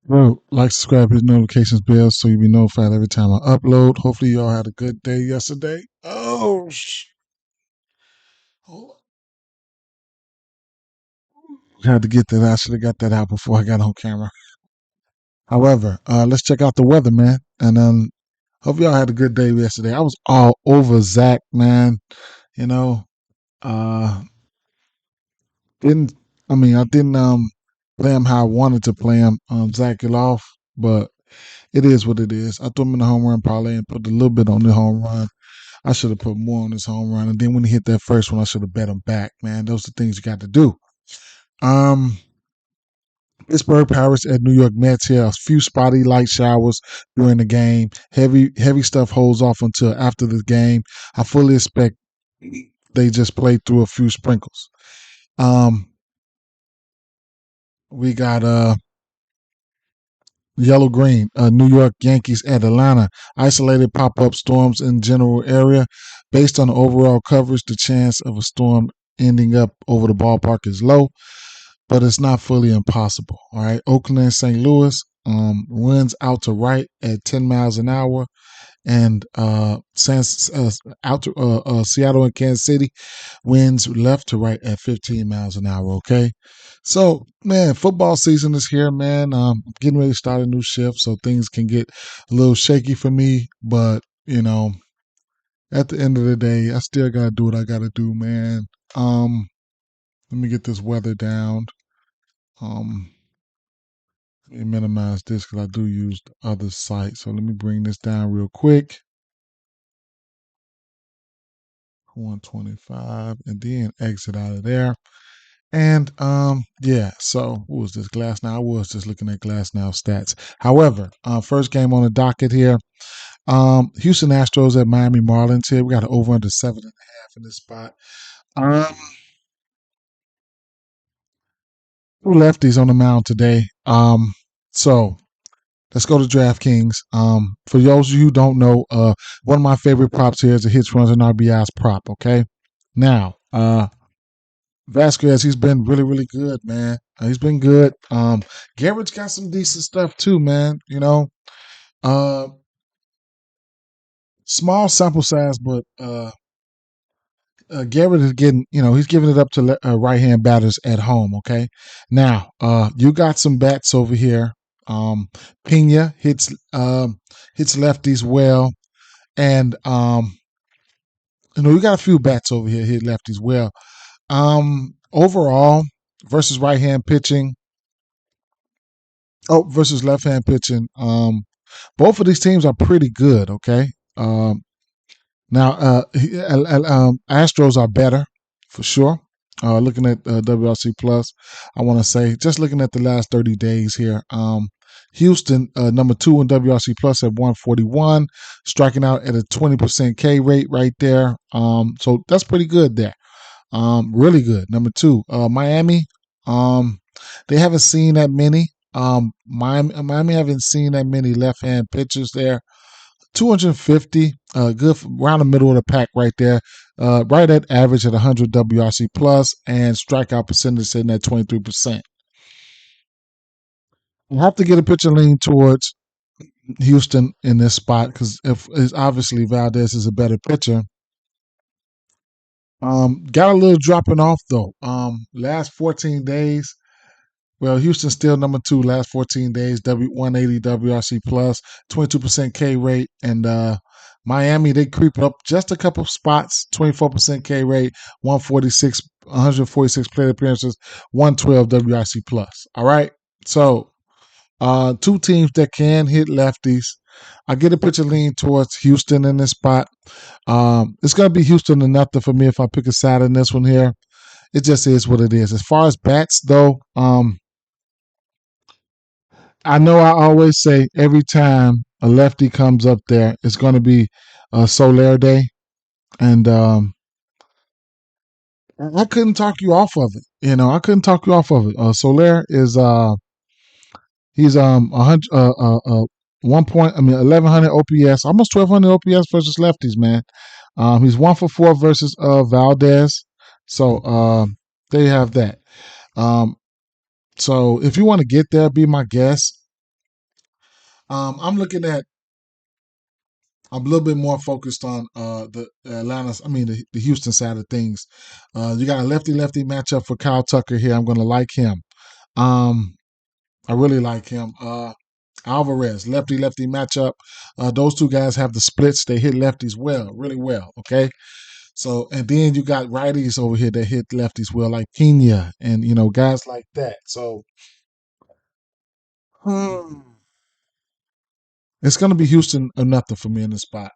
Bro, like, subscribe, hit notifications bell so you'll be notified every time I upload. Hopefully, y'all had a good day yesterday. Oh, had to get that. I should have got that out before I got on camera. However, let's check out the weather, man. And hope y'all had a good day yesterday. I was all over Zach, man. You know, uh, didn't I didn't play him how I wanted to play him. Zach it off, but it is what it is. I threw him in the home run parlay and put a little bit on the home run. I should have put more on this home run. And then when he hit that first one, I should have bet him back, man. Those are the things you got to do. Um, Pittsburgh Pirates at New York Mets here. A few spotty light showers during the game. Heavy stuff holds off until after the game. I fully expect they just play through a few sprinkles. We got Yellow Green, New York Yankees at Atlanta. Isolated pop up storms in general area. Based on the overall coverage, the chance of a storm ending up over the ballpark is low, but it's not fully impossible. All right. Oakland and St. Louis, winds out to right at 10 miles an hour. And Seattle and Kansas City, winds left to right at 15 miles an hour. Okay. So, man, football season is here, man. Getting ready to start a new shift, so things can get a little shaky for me. But, at the end of the day, I still got to do what I got to do, man. Let me get this weather down. Um, Let me minimize this because I do use the other site. So let me bring this down real quick. 125 and then exit out of there. And yeah, so what was this Glass Now? I was just looking at Glass Now stats. However, first game on the docket here. Houston Astros at Miami Marlins here. We got an over under 7.5 in this spot. Um Two lefties on the mound today. So let's go to DraftKings. For those of you who don't know, one of my favorite props here is a hits, runs, and RBIs prop. Okay, now Vasquez, he's been really, really good, man. He's been good. Garrett's got some decent stuff too, man. Uh, small sample size, but Garrett is getting, he's giving it up to right hand batters at home. Okay, now you got some bats over here. Pena hits lefties well, and we got a few bats over here hit lefties well. Overall versus right hand pitching. Oh, versus left hand pitching. Both of these teams are pretty good. Okay. Now, Astros are better for sure. Looking at WRC Plus, I want to say just looking at the last 30 days here. Houston, number 2 in WRC Plus at 141, striking out at a 20% K rate right there. So that's pretty good there. Really good. Number 2, Miami. They haven't seen that many. Miami haven't seen that many left-hand pitchers there. 250, good around the middle of the pack right there, right at average at 100 WRC plus, and strikeout percentage sitting at 23%. I have to get a pitcher lean towards Houston in this spot because if it's obviously Valdez is a better pitcher. Got a little dropping off though. Last 14 days. Well, Houston's still number 2 last 14 days, 180 WRC plus, 22% K rate, and Miami they creep up just a couple spots, 24% K rate, 146 plate appearances, 112 WRC plus. All right, so two teams that can hit lefties. I get a pitcher lean towards Houston in this spot. It's gonna be Houston to nothing for me if I pick a side in this one here. It just is what it is. As far as bats though, I know I always say every time a lefty comes up there, it's going to be a Soler day, and I couldn't talk you off of it. I couldn't talk you off of it. Soler is he's a hundred 1100 OPS, almost 1200 OPS versus lefties, man. He's 1 for 4 versus Valdez, so there you have that. So if you want to get there, be my guest. I'm looking at. I'm a little bit more focused on the Atlanta. I mean the Houston side of things. You got a lefty matchup for Kyle Tucker here. I'm going to like him. Um, I really like him. Alvarez, lefty matchup. Those two guys have the splits. They hit lefties well, really well. Okay. So, and then you got righties over here that hit lefties well, like Pena and, guys like that. So, hmm, it's going to be Houston or nothing for me in this spot.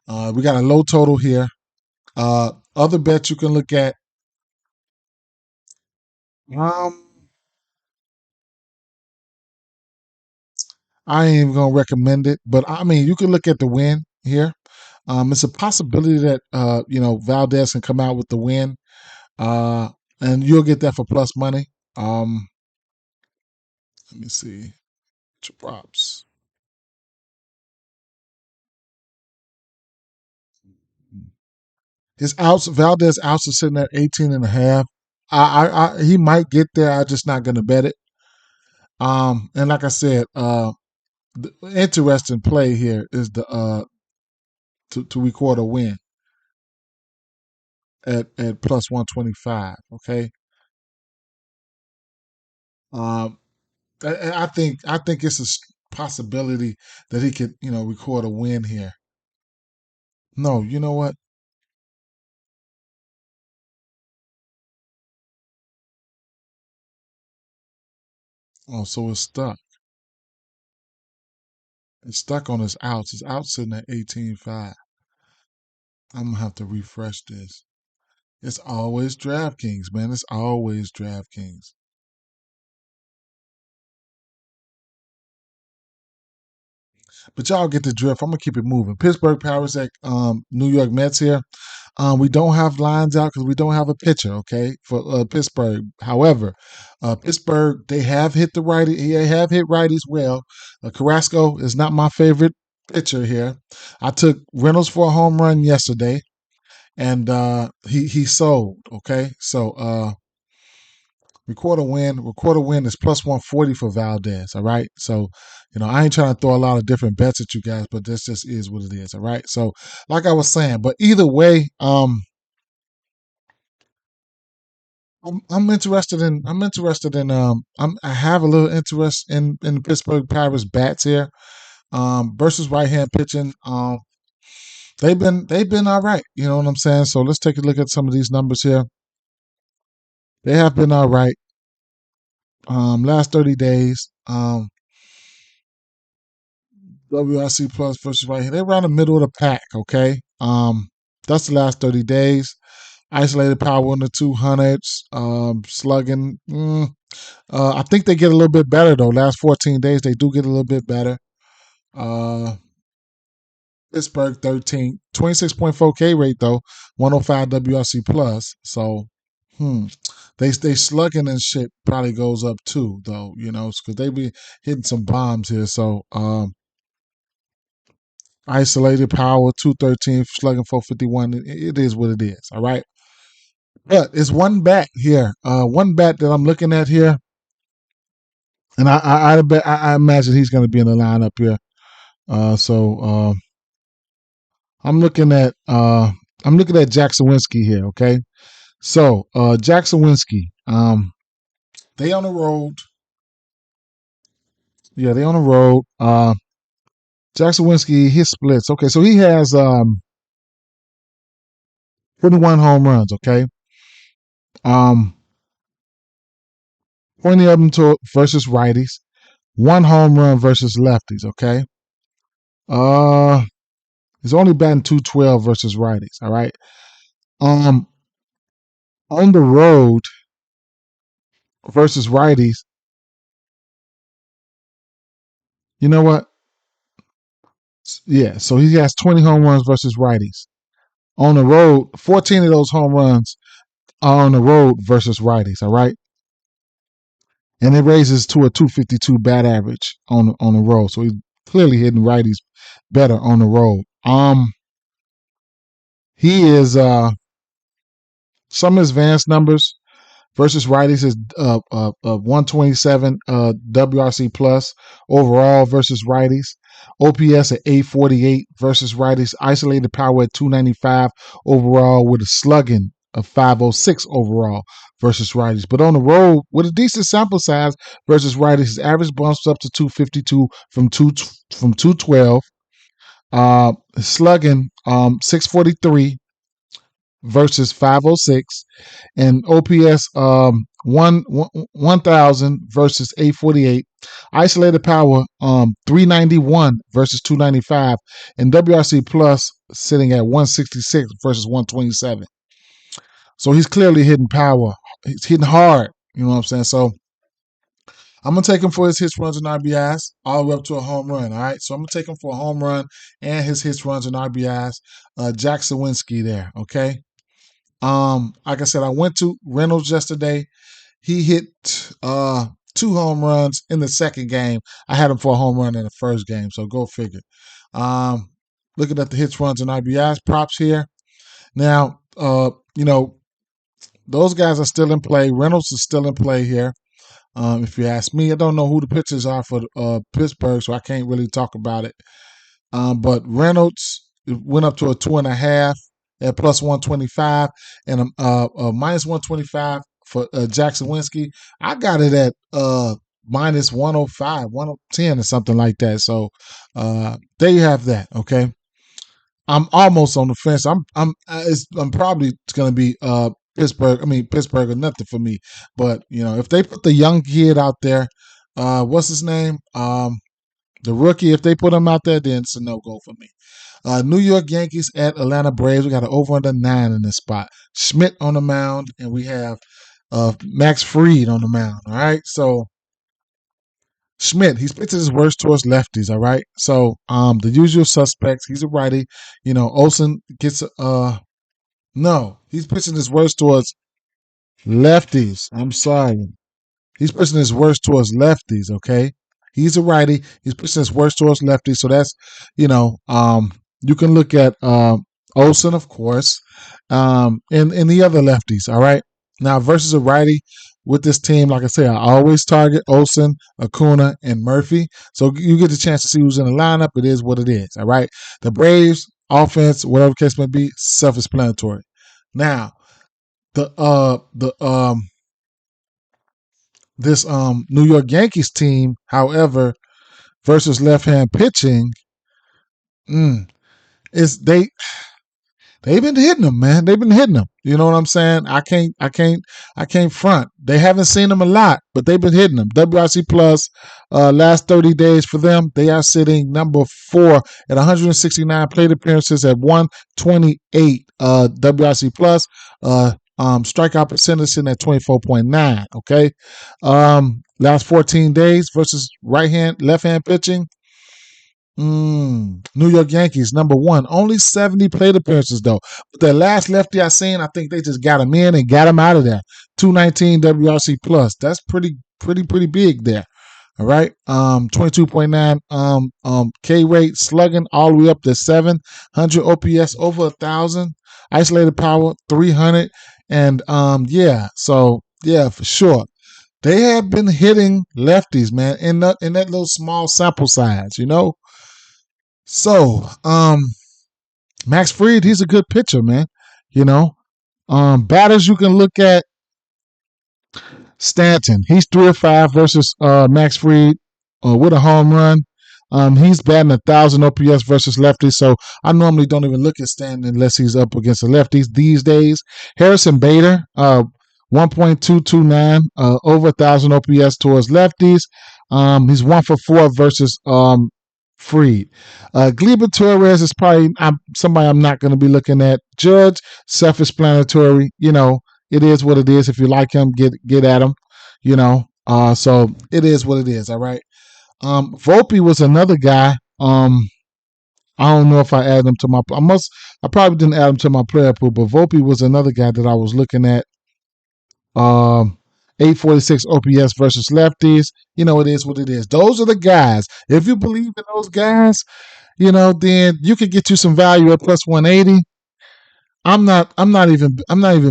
We got a low total here. Other bets you can look at. Um, I ain't even gonna recommend it, but I mean, you can look at the win here. It's a possibility that Valdez can come out with the win, uh, and you'll get that for plus money. Let me see your props. His outs, Valdez outs are sitting at 18 and a half. He might get there. I'm just not gonna bet it. And like I said, the interesting play here is the to record a win at plus 125. Okay. Um, I think it's a possibility that he could record a win here. No, you know what? Oh, so it's stuck. It's stuck on his outs. His outs sitting at 18.5. I'm gonna have to refresh this. It's always DraftKings, man. It's always DraftKings. But y'all get the drift. I'm gonna keep it moving. Pittsburgh Pirates at New York Mets here. We don't have lines out because we don't have a pitcher, okay, for Pittsburgh. However, Pittsburgh, they have hit the righty. They have hit righties well. Carrasco is not my favorite pitcher here. I took Reynolds for a home run yesterday, and he sold. Okay, so record a win is plus 140 for Valdez. All right, so I ain't trying to throw a lot of different bets at you guys, but this just is what it is. All right, so like I was saying, but either way, I have a little interest in the Pittsburgh Pirates bats here versus right hand pitching. They've been all right. You know what I'm saying? So let's take a look at some of these numbers here. They have been all right. Last 30 days. WRC plus versus right hand. They're around the middle of the pack. Okay. That's the last 30 days. Isolated power in the 200s. Slugging. I think they get a little bit better though. Last 14 days, they do get a little bit better. Uh, Pittsburgh 13, 26.4 K rate though, 105 WRC plus. So, hmm, they slugging and shit probably goes up too though, because they be hitting some bombs here. So, isolated power 213, slugging 451. It is what it is. All right, but it's one bat here. One bat that I'm looking at here, and I imagine he's going to be in the lineup here. So I'm looking at Jack Sawinski here. Okay, so Jack Sawinski, they on the road. Yeah, they on the road. Jack Sawinski, his splits. Okay, so he has 21 home runs. Okay, um, 20 of them versus righties. One home run versus lefties. Okay, uh, he's only batting 212 versus righties. All right. Um, on the road versus righties. You know what? Yeah, so he has 20 home runs versus righties. On the road, 14 of those home runs are on the road versus righties, all right? And it raises to a 252 bat average on the road. So he's clearly hitting righties better on the road. He is some advanced numbers. versus righties is 127 WRC plus overall versus righties. OPS at 848 versus righties. Isolated power at 295 overall with a slugging of 506 overall versus righties. But on the road with a decent sample size versus righties, his average bumps up to 252 from 212. Slugging 643 versus 506, and OPS 1000 versus 848. Isolated power 391 versus 295, and WRC plus sitting at 166 versus 127. So he's clearly hitting power. He's hitting hard. You know what I'm saying? So I'm gonna take him for his hits, runs, and RBIs all the way up to a home run. All right, so I'm gonna take him for a home run and his hits, runs, and RBIs. Jack Sawinski there. Okay. Like I said, I went to Reynolds yesterday. He hit 2 home runs in the second game. I had him for a home run in the first game, so go figure. Looking at the hits, runs, and RBIs props here. Now, those guys are still in play. Reynolds is still in play here. If you ask me, I don't know who the pitchers are for Pittsburgh, so I can't really talk about it. But Reynolds went up to a 2.5 at plus 125 and a minus 125 for Jack Sawinski. I got it at minus 105, 110 or something like that. So there you have that. Okay, I'm almost on the fence. I'm probably going to be Pittsburgh or nothing for me. But if they put the young kid out there, what's his name? The rookie, if they put him out there, then it's a no-go for me. New York Yankees at Atlanta Braves. We got an over under 9 in this spot. Schmidt on the mound, and we have Max Fried on the mound. All right, so Schmidt, he's pitching his worst towards lefties. All right, so the usual suspects. He's a righty. Olsen gets no, he's pitching his worst towards lefties. I'm sorry. He's pushing his worst towards lefties, okay? He's a righty. He's pushing his worst towards lefties. So that's, you can look at Olsen, of course, and the other lefties, all right? Now, versus a righty with this team, like I say, I always target Olsen, Acuna, and Murphy. So you get the chance to see who's in the lineup. It is what it is, all right? The Braves, offense, whatever case may be, self-explanatory. Now, this New York Yankees team, however, versus left-hand pitching, is they've been hitting them, man. They've been hitting them. You know what I'm saying? I can't front. They haven't seen them a lot, but they've been hitting them. WRC plus last 30 days for them, they are sitting number 4 at 169 plate appearances at 128 WRC plus. Strikeout percentage sitting at 24.9. Okay. Last 14 days versus left-hand pitching. New York Yankees, number 1. Only 70 plate appearances, though. But the last lefty I seen, I think they just got him in and got him out of there. 219 WRC plus. That's pretty big there. All right. 22.9 K rate, slugging all the way up to 700 OPS, over 1,000. Isolated power, 300. And so for sure. They have been hitting lefties, man, in that little small sample size, So, Max Fried, he's a good pitcher, man. Batters you can look at Stanton. He's 3-5 versus Max Fried with a home run. He's batting 1,000 OPS versus lefties, so I normally don't even look at Stanton unless he's up against the lefties these days. Harrison Bader, 1.229, over 1,000 OPS towards lefties. He's 1 for 4 versus Fried. Gleyber Torres is probably somebody I'm not going to be looking at. Judge, self-explanatory. It is what it is. If you like him, get at him. So it is what it is. All right. Volpe was another guy. I don't know if I added him to my. I probably didn't add him to my player pool, but Volpe was another guy that I was looking at. 846 OPS versus lefties. It is what it is. Those are the guys. If you believe in those guys, then you could get you some value at plus 180. I'm not even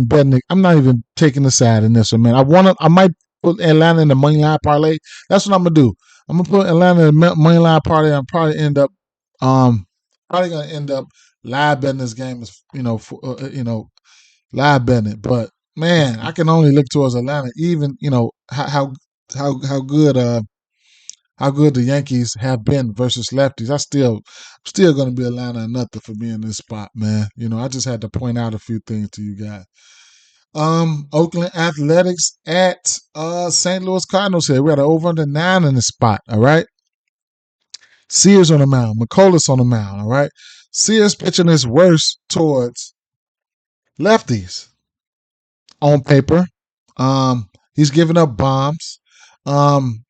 betting it. I'm not even taking the side in this one, man. I might put Atlanta in the money line parlay. That's what I'm gonna do. I'm gonna put Atlanta in the money line parlay. I'm um probably gonna end up live betting this game is live betting it. But man, I can only look towards Atlanta. Even how good how good the Yankees have been versus lefties. I'm still going to be Atlanta or nothing for being in this spot, man. I just had to point out a few things to you guys. Oakland Athletics at St. Louis Cardinals here. We got an over under 9 in the spot. All right. Sears on the mound, McCullers on the mound. All right. Sears pitching his worst towards lefties on paper. He's giving up bombs. Um,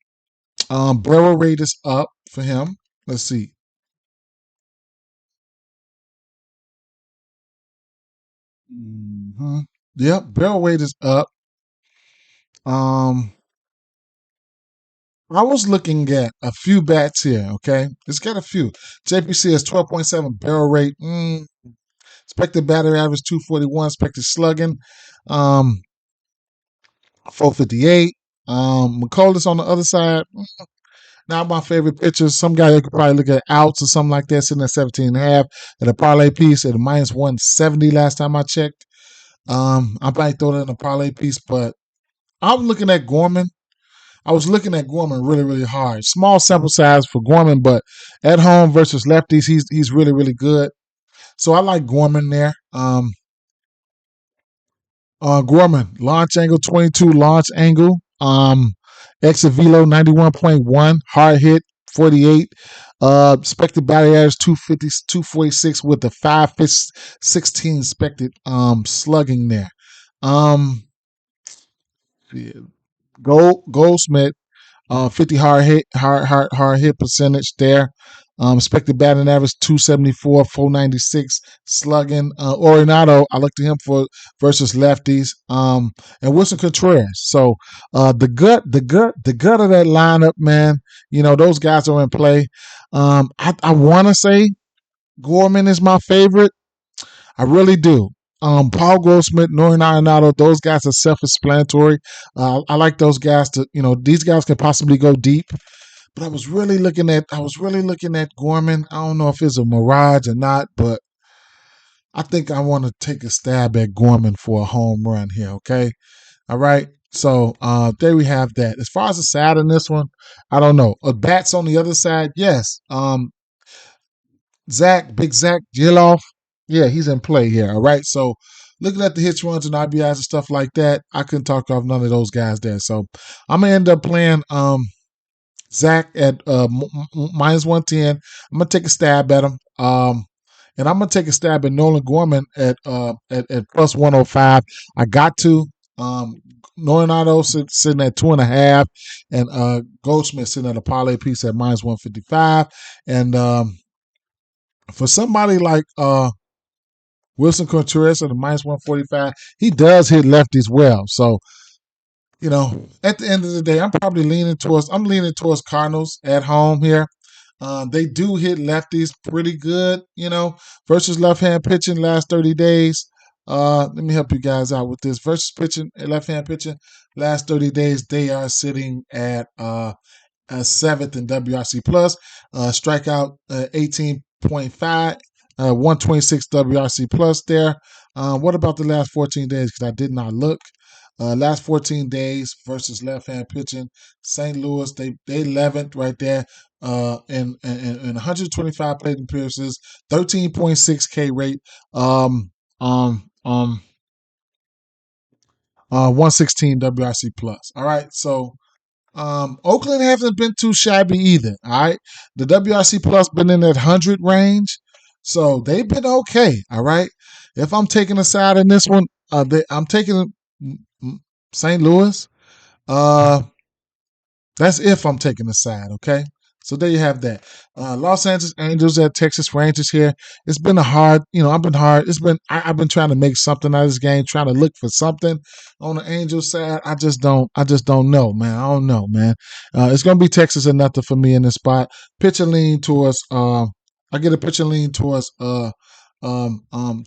barrel rate is up for him. Let's see. Mm-hmm. Yep, barrel weight is up. Um, I was looking at a few bats here. Okay, it's got a few. JPC has 12.7 barrel rate. Expected battery average 241. Expected slugging, um, 458. McCullers on the other side. Not my favorite pitchers. Some guy you could probably look at outs or something like that, sitting at 17 and a half at a parlay piece at a minus 170 last time I checked. I might throw that in a parlay piece, but I'm looking at Gorman. I was looking at Gorman really, really hard. Small sample size for Gorman, but at home versus lefties, he's really, really good. So I like Gorman there. Gorman, launch angle 22, launch angle. Exit velo 91.1, hard hit 48. Expected batting average 250, 246 with the 5.16 expected slugging there. Yeah. Goldsmith, 50 hard hit percentage there. Expected batting average 274, 496 slugging. Orinado, I looked at him for versus lefties. And Wilson Contreras. So the gut of that lineup, man. Those guys are in play. I want to say Gorman is my favorite. I really do. Paul Goldsmith, Nori Arenado, those guys are self-explanatory. I like those guys these guys can possibly go deep. But I was really looking at Gorman. I don't know if it's a mirage or not, but I think I want to take a stab at Gorman for a home run here. Okay, all right. So there we have that. As far as the side in this one, I don't know. Bats on the other side, yes. Big Zach Giloff, yeah, he's in play here. All right. So looking at the hits, runs, and RBIs and stuff like that, I couldn't talk off none of those guys there. So I'm gonna end up playing Zach at minus 110. I'm gonna take a stab at him. And I'm gonna take a stab at Nolan Gorman at plus 105. I got to. Norinado sitting at 2.5, and Goldsmith sitting at a parlay piece at minus 155. And for somebody like Wilson Contreras at a minus 145, he does hit lefties well. So at the end of the day, I'm leaning towards Cardinals at home here. They do hit lefties pretty good, versus left-hand pitching last 30 days. Let me help you guys out with this. Versus pitching, left-hand pitching last 30 days, they are sitting at 7th in WRC plus. Strikeout 18.5, 126 WRC plus there. What about the last 14 days? Because I did not look. Last 14 days versus left-hand pitching, St. Louis they 11th right there. In 125 plate appearances, 13.6 K rate, 116 WRC plus. All right, so Oakland hasn't been too shabby either. All right, the WRC plus been in that 100 range, so they've been okay. All right, if I'm taking a side in this one, I'm taking St. Louis. That's if I'm taking a side, okay? So there you have that. Los Angeles Angels at Texas Rangers here. It's been a hard, I've been hard. I've been trying to make something out of this game, trying to look for something on the Angels side. I just don't know, man. I don't know, man. It's gonna be Texas or nothing for me in this spot. Pitcher lean towards I get a pitcher lean towards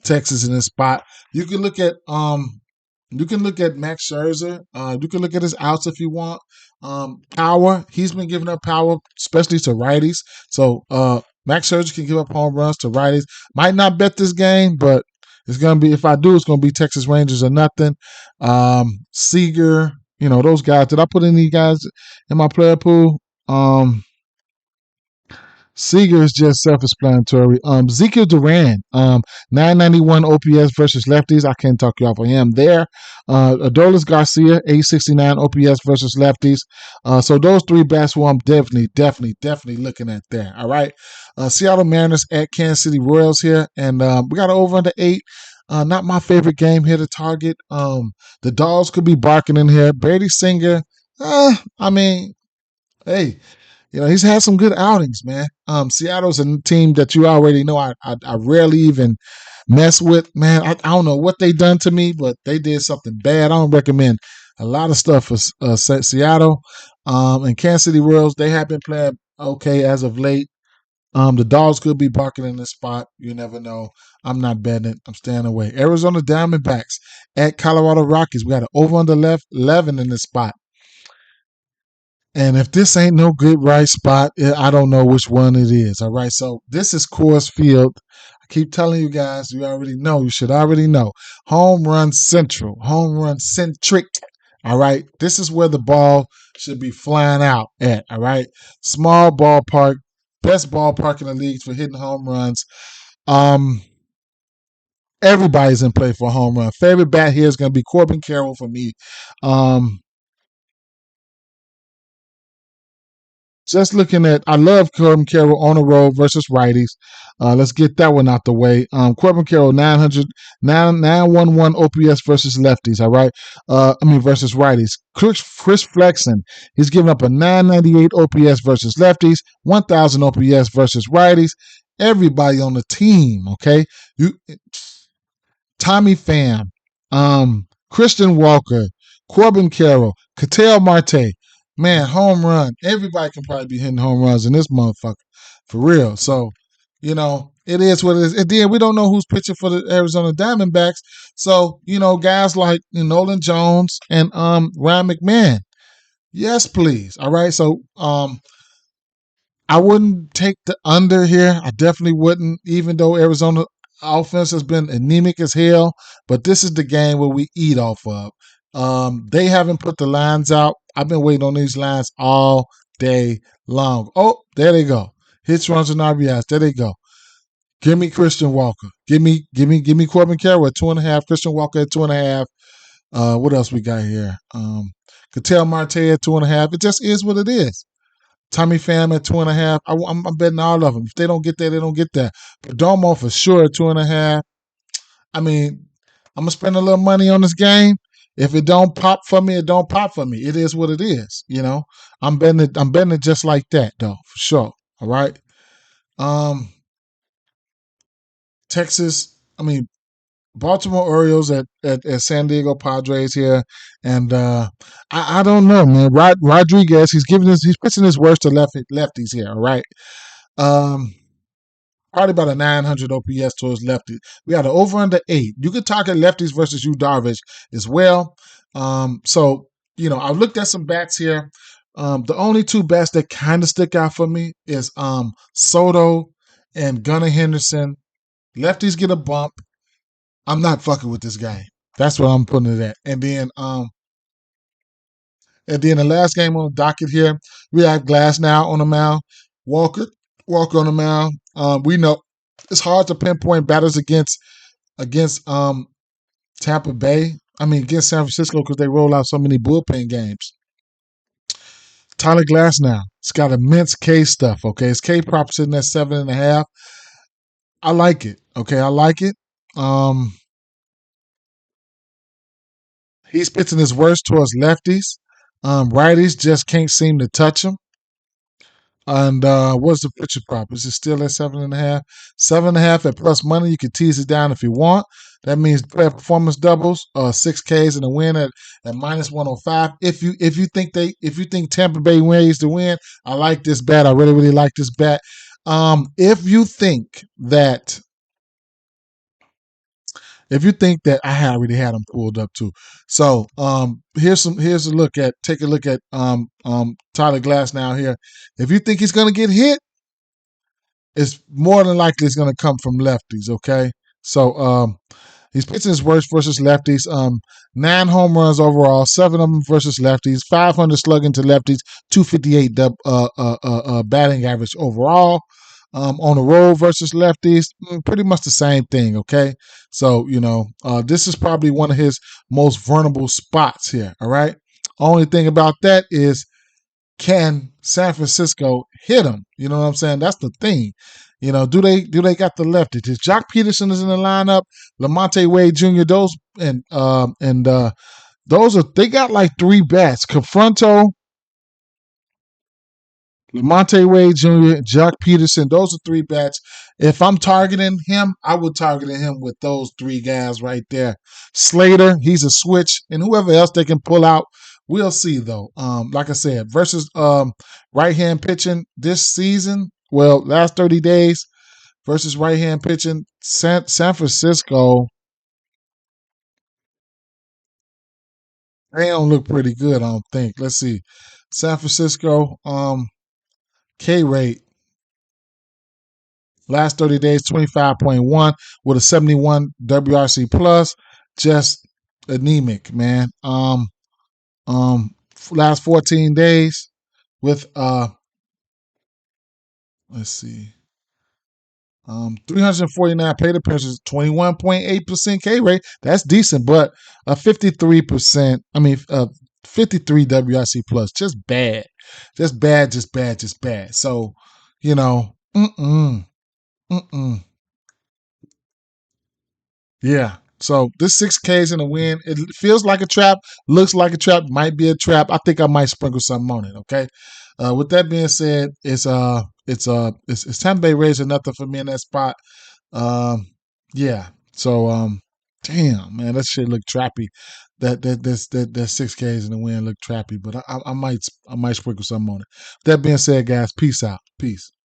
Texas in this spot. You can look at Max Scherzer. You can look at his outs if you want. Power. He's been giving up power, especially to righties. So Max Scherzer can give up home runs to righties. Might not bet this game, but it's gonna be. If I do, it's gonna be Texas Rangers or nothing. Seager. Those guys. Did I put any guys in my player pool? Seager is just self-explanatory. Ezekiel Duran, 991 OPS versus lefties. I can't talk you off of him there. Adolis Garcia, 869 OPS versus lefties. So those three bats who I'm definitely looking at there. All right. Seattle Mariners at Kansas City Royals here. And we got over under 8. Not my favorite game here to target. The dogs could be barking in here. Brady Singer, hey, he's had some good outings, man. Seattle's a team that you already know I rarely even mess with, man. I don't know what they done to me, but they did something bad. I don't recommend a lot of stuff for Seattle. And Kansas City Royals, they have been playing okay as of late. The dogs could be barking in this spot. You never know. I'm not betting it. I'm staying away. Arizona Diamondbacks at Colorado Rockies. We got an over under 11 in this spot. And if this ain't no good right spot, I don't know which one it is. All right. So this is Coors Field. I keep telling you guys, you already know. You should already know. Home run central. Home run centric. All right. This is where the ball should be flying out at. All right. Small ballpark. Best ballpark in the league for hitting home runs. Everybody's in play for a home run. Favorite bat here is going to be Corbin Carroll for me. Just looking at, I love Corbin Carroll on the road versus righties. Let's get that one out the way. Corbin Carroll, 911 OPS versus lefties, all right? Versus righties. Chris Flexen, he's giving up a 998 OPS versus lefties, 1,000 OPS versus righties. Everybody on the team, okay? Tommy Pham, Christian Walker, Corbin Carroll, Ketel Marte. Man, home run. Everybody can probably be hitting home runs in this motherfucker. For real. So, it is what it is. And then we don't know who's pitching for the Arizona Diamondbacks. So, guys like Nolan Jones and Ryan McMahon. Yes, please. All right. So I wouldn't take the under here. I definitely wouldn't, even though Arizona offense has been anemic as hell. But this is the game where we eat off of. They haven't put the lines out. I've been waiting on these lines all day long. Oh, there they go. Hits, runs, and RBIs. There they go. Give me Christian Walker. Give me Corbin Carroll at 2.5. Christian Walker at 2.5. What else we got here? Ketel Marte at 2.5. It just is what it is. Tommy Pham at 2.5. I'm betting all of them. If they don't get that, they don't get that. Perdomo for sure at 2.5. I'm gonna spend a little money on this game. If it don't pop for me, it don't pop for me. It is what it is. I'm betting it just like that, though, for sure. All right. Texas. Baltimore Orioles at San Diego Padres here, and I don't know, man. Rodriguez, he's pitching his worst to lefties here. All right. Probably about a 900 OPS towards lefties. We got an over under 8. You could target lefties versus Yu Darvish as well. So I've looked at some bats here. The only two bats that kind of stick out for me is Soto and Gunnar Henderson. Lefties get a bump. I'm not fucking with this game. That's what I'm putting it at. And then the last game on the docket here, we have Glass now on the mound. Walker on the mound. We know it's hard to pinpoint batters against Tampa Bay. Against San Francisco because they roll out so many bullpen games. Tyler Glass now. It's got immense K stuff. Okay, his K prop sitting at 7.5. I like it. Okay, I like it. He's pitching his worst towards lefties. Righties just can't seem to touch him. And what's the pitcher prop? Is it still at 7.5? 7.5 at plus money. You can tease it down if you want. That means player performance doubles, 6 Ks and a win at minus 105. If you think Tampa Bay ways to win, I like this bet. I really like this bet. If you think that if you think that I already had them pulled up too. So here's a look at Tyler Glass now here. If you think he's gonna get hit, it's more than likely it's gonna come from lefties. Okay, so he's pitching his worst versus lefties. 9 home runs overall, 7 of them versus lefties. 500 slugging to lefties, 258 batting average overall. On the road versus lefties, pretty much the same thing. Okay, so this is probably one of his most vulnerable spots here. All right. Only thing about that is, can San Francisco hit him? You know what I'm saying? That's the thing. Do they got the lefty? Because Jock Peterson is in the lineup, Lamonte Wade Jr. Those are, they got like 3 bats. Confronto, Lamonte Wade Jr., Jock Peterson. Those are 3 bats. If I'm targeting him, I would target him with those 3 guys right there. Slater, he's a switch, and whoever else they can pull out, we'll see though. Like I said, versus right hand pitching this season. Well, last 30 days versus right hand pitching, San Francisco, they don't look pretty good. I don't think. Let's see, San Francisco K rate. Last 30 days, 25.1 with a 71 WRC plus. Just anemic, man. Last 14 days with let's see, 349 plate appearances, 21.8% K rate. That's decent, but a 53%. 53 WRC plus. Just bad, just bad, just bad, just bad. So, you know, mm mm. Yeah. So this 6Ks in the win. It feels like a trap, looks like a trap, might be a trap. I think I might sprinkle something on it. Okay. With that being said, it's Tampa Bay Rays or nothing for me in that spot. Yeah. So damn man, that shit look trappy. That 6Ks in the win look trappy, but I might sprinkle something on it. With that being said, guys, peace out. Peace.